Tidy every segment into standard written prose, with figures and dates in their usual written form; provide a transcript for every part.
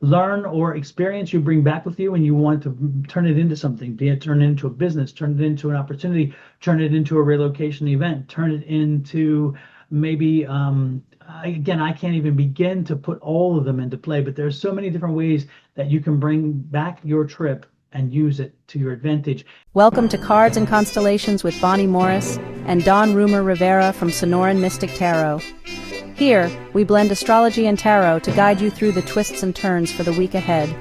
learn or experience you bring back with you, and you want to turn it into something, be it turn it into a business, turn it into an opportunity, turn it into a relocation event, turn it into maybe again, I can't even begin to put all of them into play, but there's so many different ways that you can bring back your trip and use it to your advantage. Welcome to Cards and Constellations with Bonnie Morris and Don Rumor Rivera from Sonoran Mystic Tarot. Here, we blend astrology and tarot to guide you through the twists and turns for the week ahead.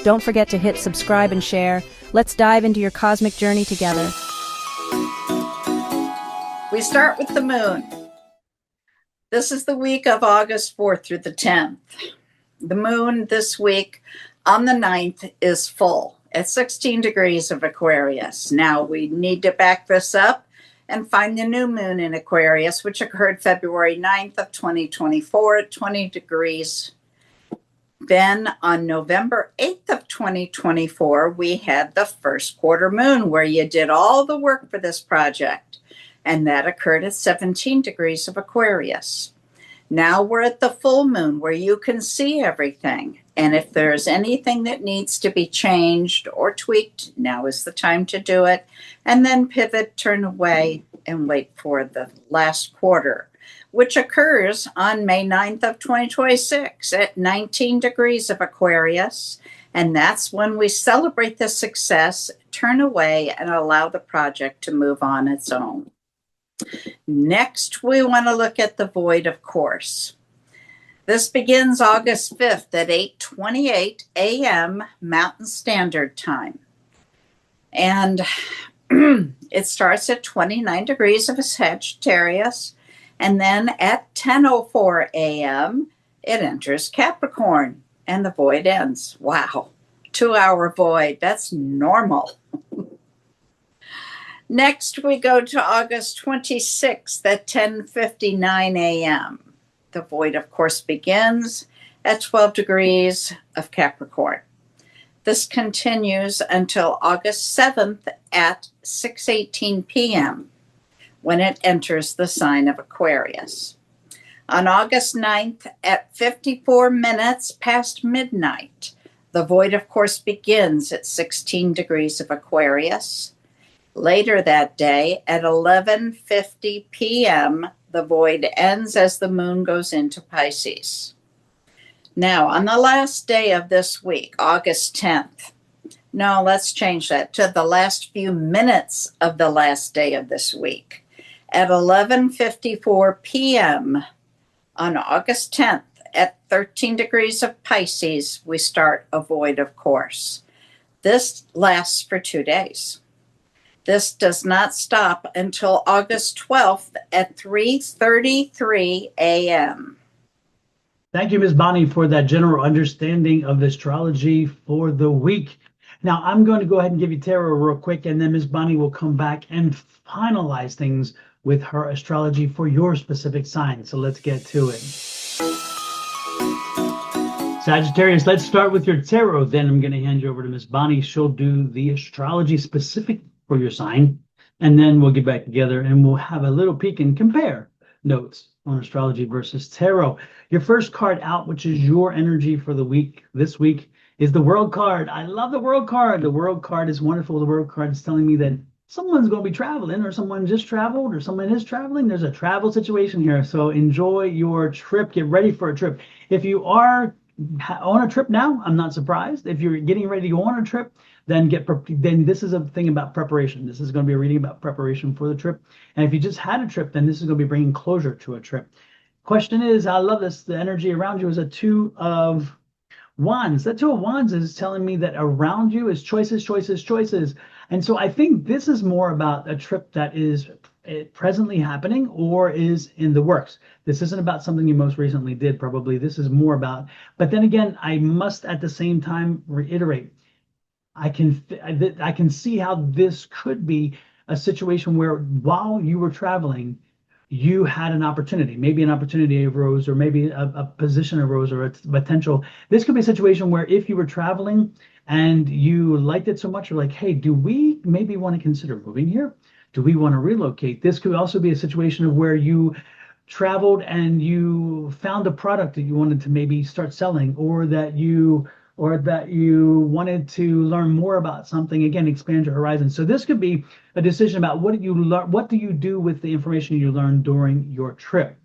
Don't forget to hit subscribe and share. Let's dive into your cosmic journey together. We start with the moon. This is the week of August 4th through the 10th. The moon this week on the 9th is full at 16 degrees of Aquarius. Now, we need to back this up and find the new moon in Aquarius, which occurred February 9th of 2024 at 20 degrees. Then on November 8th of 2024, we had the first quarter moon where you did all the work for this project, and that occurred at 17 degrees of Aquarius. Now we're at the full moon where you can see everything. And if there's anything that needs to be changed or tweaked, now is the time to do it. And then pivot, turn away, and wait for the last quarter, which occurs on May 9th of 2026 at 19 degrees of Aquarius. And that's when we celebrate the success, turn away, and allow the project to move on its own. Next, we want to look at the void, of course. This begins August 5th at 8:28 a.m. Mountain Standard Time. And it starts at 29 degrees of Sagittarius. And then at 10:04 a.m., it enters Capricorn and the void ends. Wow, 2-hour void. That's normal. Next, we go to August 26th at 10:59 a.m. The void, of course, begins at 12 degrees of Capricorn. This continues until August 7th at 6:18 p.m. when it enters the sign of Aquarius. On August 9th at 54 minutes past midnight, the void, of course, begins at 16 degrees of Aquarius. Later that day at 11:50 p.m., the void ends as the moon goes into Pisces. Now, on the last day of this week, August 10th, no, let's change that to the last few minutes of the last day of this week. At 11:54 p.m. on August 10th, at 13 degrees of Pisces, we start a void, of course. This lasts for 2 days. This does not stop until August 12th at 3:33 a.m. Thank you, Ms. Bonnie, for that general understanding of astrology for the week. Now, I'm going to go ahead and give you tarot real quick, and then Ms. Bonnie will come back and finalize things with her astrology for your specific sign. So let's get to it. Sagittarius, let's start with your tarot. Then I'm going to hand you over to Ms. Bonnie. She'll do the astrology specific for your sign, and then we'll get back together and we'll have a little peek and compare notes on astrology versus tarot. Your first card out, which is your energy for the week, this week, is the World card. I love the World card. The World card is wonderful. The World card is telling me that someone's going to be traveling, or someone just traveled, or someone is traveling. There's a travel situation here. So enjoy your trip. Get ready for a trip. If you are on a trip now, I'm not surprised. If you're getting ready to go on a trip, then this is a thing about preparation. This is going to be a reading about preparation for the trip. And if you just had a trip, then this is going to be bringing closure to a trip. Question is, I love this. The energy around you is a 2 of Wands. That 2 of Wands is telling me that around you is choices, choices, choices. And so I think this is more about a trip that is presently happening or is in the works. This isn't about something you most recently did, probably. This is more about, but then again, I must at the same time reiterate, I can see how this could be a situation where while you were traveling, you had an opportunity. Maybe an opportunity arose, or maybe a position arose, or a potential. This could be a situation where if you were traveling and you liked it so much, you're like, hey, do we maybe want to consider moving here? Do we want to relocate? This could also be a situation of where you traveled and you found a product that you wanted to maybe start selling, or that you wanted to learn more about something, again, expand your horizons. So this could be a decision about what do you learn, what do you do with the information you learned during your trip.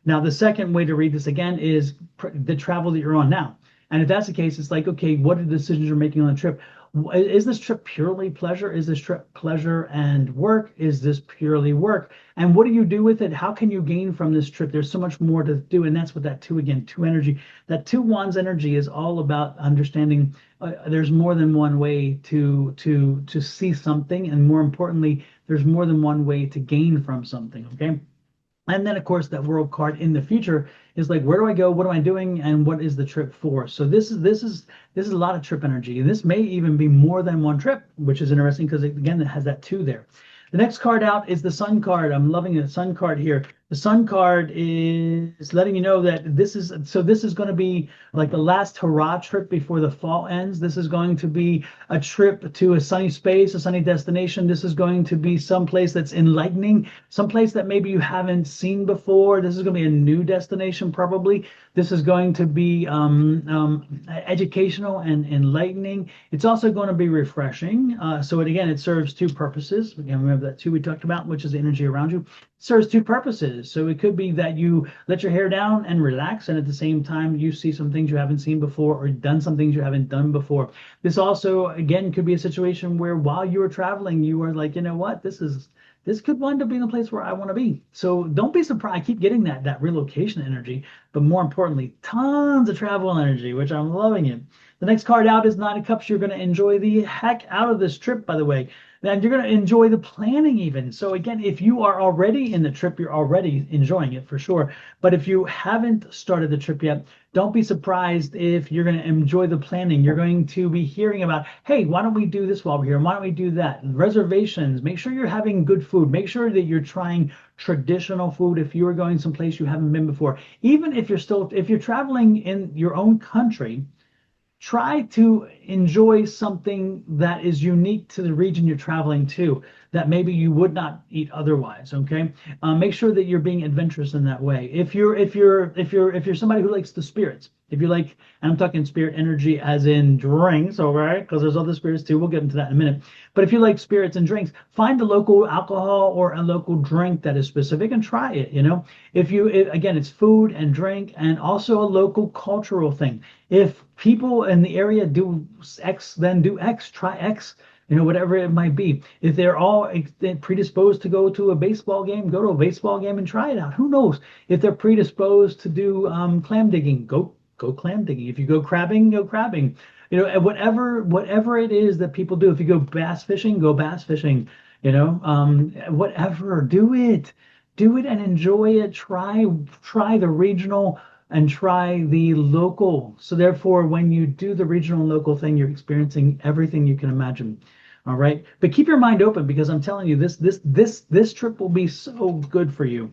Now, the second way to read this again is the travel that you're on now. And if that's the case, it's like, okay, what are the decisions you're making on the trip? Is this trip purely pleasure? Is this trip pleasure and work? Is this purely work? And what do you do with it? How can you gain from this trip? There's so much more to do. And that's what that two, again, two energy, that two wands energy is all about, understanding there's more than one way to see something. And more importantly, there's more than one way to gain from something. Okay. And then, of course, that world card in the future is like, where do I go? What am I doing? And what is the trip for? So this is a lot of trip energy. And this may even be more than one trip, which is interesting because, again, it has that two there. The next card out is the Sun card. I'm loving the Sun card here. The Sun card is letting you know that this is going to be like the last hurrah trip before the fall ends. This is going to be a trip to a sunny space, a sunny destination. This is going to be someplace that's enlightening, someplace that maybe you haven't seen before. This is going to be a new destination, probably. This is going to be educational and enlightening. It's also going to be refreshing. So it serves two purposes. Again, remember that two we talked about, which is the energy around you. It serves two purposes. So it could be that you let your hair down and relax, and at the same time you see some things you haven't seen before, or done some things you haven't done before. This also, again, could be a situation where while you are traveling, you are like, you know what, this could wind up being a place where I want to be. So don't be surprised. I keep getting that relocation energy, but more importantly, tons of travel energy, which I'm loving it. The next card out is Nine of Cups. You're going to enjoy the heck out of this trip, by the way. And you're going to enjoy the planning even. So again, if you are already in the trip, you're already enjoying it for sure. But if you haven't started the trip yet, don't be surprised if you're going to enjoy the planning. You're going to be hearing about, hey, why don't we do this while we're here? Why don't we do that? Reservations. Make sure you're having good food. Make sure that you're trying traditional food if you are going someplace you haven't been before. Even if you're traveling in your own country, try to enjoy something that is unique to the region you're traveling to, that maybe you would not eat otherwise. Okay, make sure that you're being adventurous in that way. If you're somebody who likes the spirits, if you like, and I'm talking spirit energy as in drinks, all right, because there's other spirits too. We'll get into that in a minute. But if you like spirits and drinks, find a local alcohol or a local drink that is specific and try it. You know, again, it's food and drink, and also a local cultural thing. If people in the area do X, then do X. Try X. You know, whatever it might be. If they're all predisposed to go to a baseball game, go to a baseball game and try it out. Who knows? If they're predisposed to do clam digging, go clam digging. If you go crabbing, go crabbing. You know, whatever it is that people do. If you go bass fishing, go bass fishing. You know, whatever, do it and enjoy it. Try the regional and try the local. So therefore, when you do the regional and local thing, you're experiencing everything you can imagine. All right, but keep your mind open, because I'm telling you, this trip will be so good for you.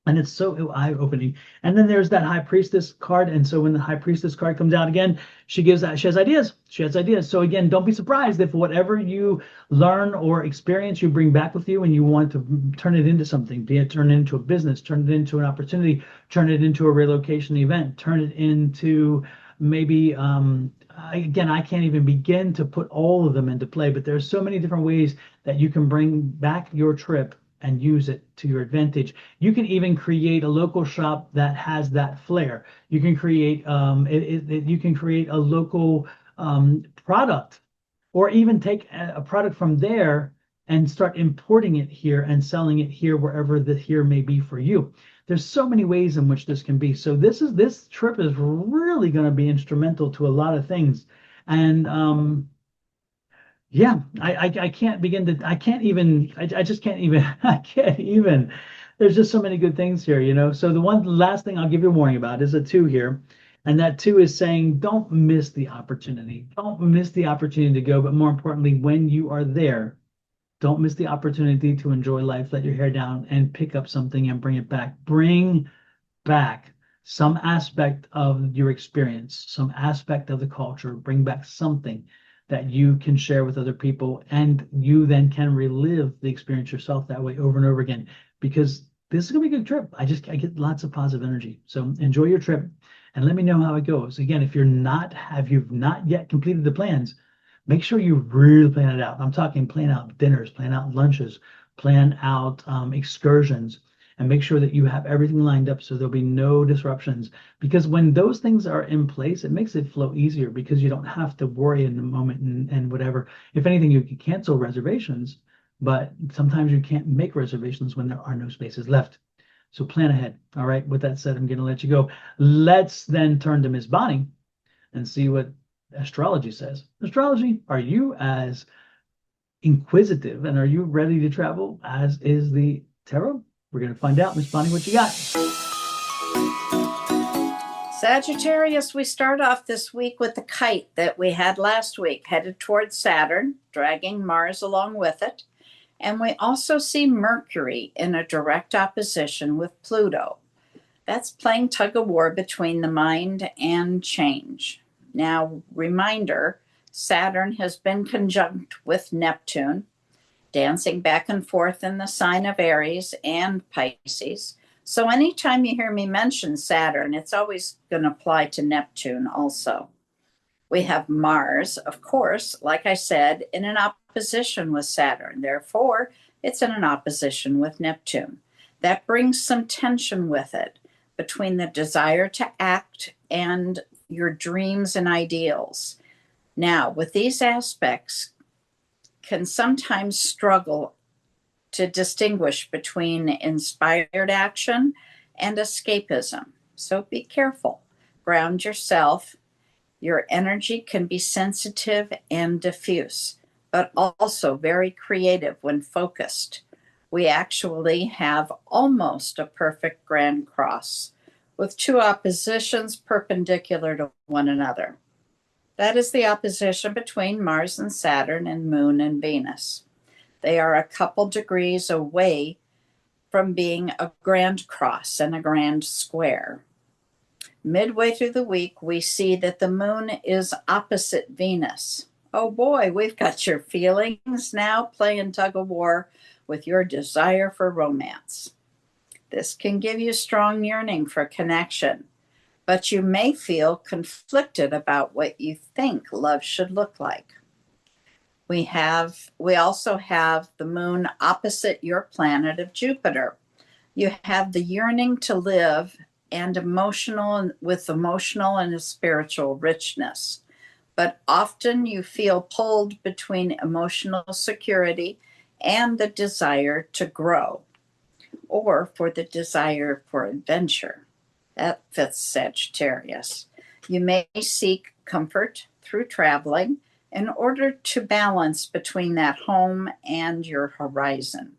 And it's so eye-opening. And then there's that High Priestess card. And so when the High Priestess card comes out again, she has ideas. She has ideas. So again, don't be surprised if whatever you learn or experience you bring back with you and you want to turn it into something, be it turn it into a business, turn it into an opportunity, turn it into a relocation event, turn it into maybe, again, I can't even begin to put all of them into play, but there's so many different ways that you can bring back your trip and use it to your advantage. You can even create a local shop that has that flair. You can create a local product, or even take a product from there and start importing it here and selling it here, wherever the here may be for you. There's so many ways in which this can be. So this trip is really going to be instrumental to a lot of things. And yeah, I can't begin to, I can't even, I just can't even, I can't even, there's just so many good things here, you know. So the one last thing I'll give you a warning about is a 2 here. And that 2 is saying, don't miss the opportunity. Don't miss the opportunity to go. But more importantly, when you are there, don't miss the opportunity to enjoy life. Let your hair down and pick up something and bring it back. Bring back some aspect of your experience, some aspect of the culture. Bring back something that you can share with other people, and you then can relive the experience yourself that way over and over again. Because this is gonna be a good trip. I get lots of positive energy. So enjoy your trip and let me know how it goes. Again, if you've not yet completed the plans, make sure you really plan it out. I'm talking plan out dinners, plan out lunches, plan out excursions, and make sure that you have everything lined up so there'll be no disruptions. Because when those things are in place, it makes it flow easier because you don't have to worry in the moment and whatever. If anything, you can cancel reservations, but sometimes you can't make reservations when there are no spaces left. So plan ahead. All right. With that said, I'm going to let you go. Let's then turn to Miss Bonnie and see what astrology says. Astrology, are you as inquisitive and are you ready to travel as is the tarot? We're going to find out. Miss Bonnie, what you got? Sagittarius, we start off this week with the kite that we had last week, headed towards Saturn, dragging Mars along with it. And we also see Mercury in a direct opposition with Pluto. That's playing tug of war between the mind and change. Now, reminder, Saturn has been conjunct with Neptune, dancing back and forth in the sign of Aries and Pisces. So anytime you hear me mention Saturn, it's always going to apply to Neptune also. We have Mars, of course, like I said, in an opposition with Saturn. Therefore, it's in an opposition with Neptune. That brings some tension with it between the desire to act and your dreams and ideals. Now, with these aspects, can sometimes struggle to distinguish between inspired action and escapism. So be careful. Ground yourself. Your energy can be sensitive and diffuse, but also very creative when focused. We actually have almost a perfect grand cross with two oppositions perpendicular to one another. That is the opposition between Mars and Saturn and Moon and Venus. They are a couple degrees away from being a grand cross and a grand square. Midway through the week, we see that the moon is opposite Venus. Oh boy, we've got your feelings now playing tug of war with your desire for romance. This can give you strong yearning for connection, but you may feel conflicted about what you think love should look like. We also have the moon opposite your planet of Jupiter. You have the yearning to live and emotional and a spiritual richness. But often you feel pulled between emotional security and the desire to grow, or for the desire for adventure. That fits Sagittarius. You may seek comfort through traveling in order to balance between that home and your horizon.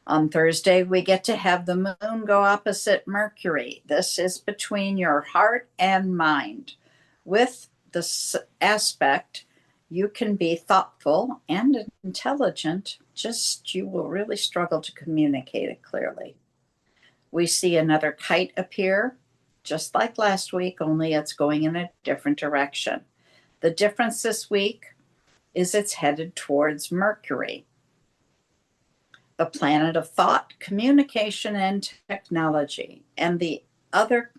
On Thursday, we get to have the moon go opposite Mercury. This is between your heart and mind. With this aspect, you can be thoughtful and intelligent, just you will really struggle to communicate it clearly. We see another kite appear, just like last week, only it's going in a different direction. The difference this week is it's headed towards Mercury, the planet of thought, communication, and technology. And the other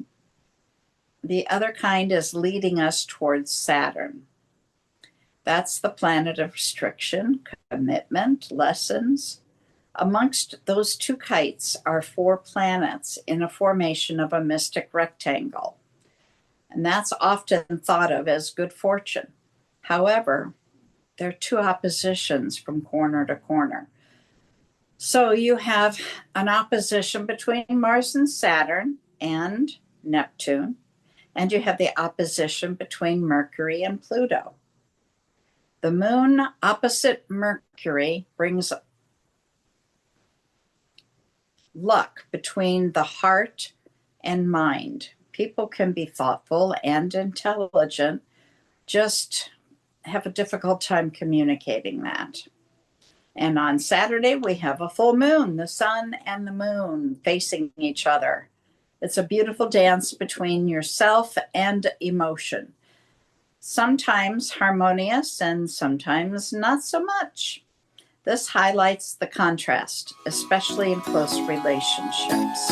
kind is leading us towards Saturn. That's the planet of restriction, commitment, lessons. Amongst those two kites are 4 planets in a formation of a mystic rectangle. And that's often thought of as good fortune. However, there are 2 oppositions from corner to corner. So you have an opposition between Mars and Saturn and Neptune, and you have the opposition between Mercury and Pluto. The moon opposite Mercury brings luck between the heart and mind. People can be thoughtful and intelligent, just have a difficult time communicating that. And on Saturday, we have a full moon, the sun and the moon facing each other. It's a beautiful dance between yourself and emotion. Sometimes harmonious and sometimes not so much. This highlights the contrast, especially in close relationships.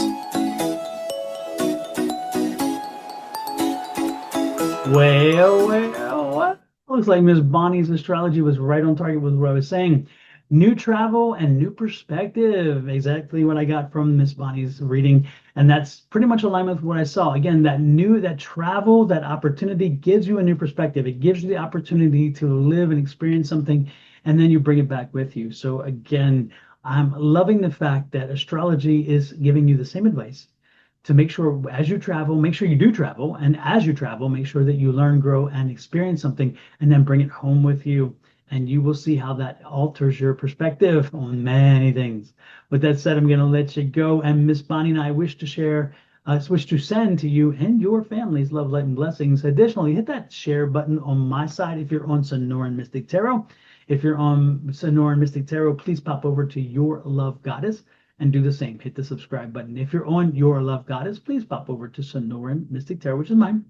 Well. Looks like Miss Bonnie's astrology was right on target with what I was saying. New travel and new perspective. Exactly what I got from Miss Bonnie's reading. And that's pretty much aligned with what I saw. Again, that travel, that opportunity gives you a new perspective. It gives you the opportunity to live and experience something, and then you bring it back with you. So again, I'm loving the fact that astrology is giving you the same advice to make sure as you travel, make sure you do travel. And as you travel, make sure that you learn, grow, and experience something, and then bring it home with you. And you will see how that alters your perspective on many things. With that said, I'm going to let you go. And Miss Bonnie and I wish to send to you and your families love, light, and blessings. Additionally, hit that share button on my side if you're on Sonoran Mystic Tarot. If you're on Sonoran Mystic Tarot, please pop over to Your Love Goddess and do the same. Hit the subscribe button. If you're on Your Love Goddess, please pop over to Sonoran Mystic Tarot, which is mine,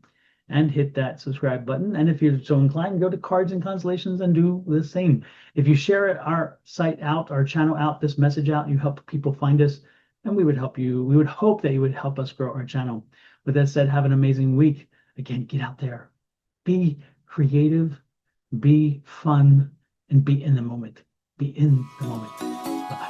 and hit that subscribe button. And if you're so inclined, go to Cards and Constellations and do the same. If you share our site out, our channel out, this message out, you help people find us, and we would help you. We would hope that you would help us grow our channel. With that said, have an amazing week. Again, get out there, be creative, be fun, and be in the moment. Be in the moment. Bye-bye.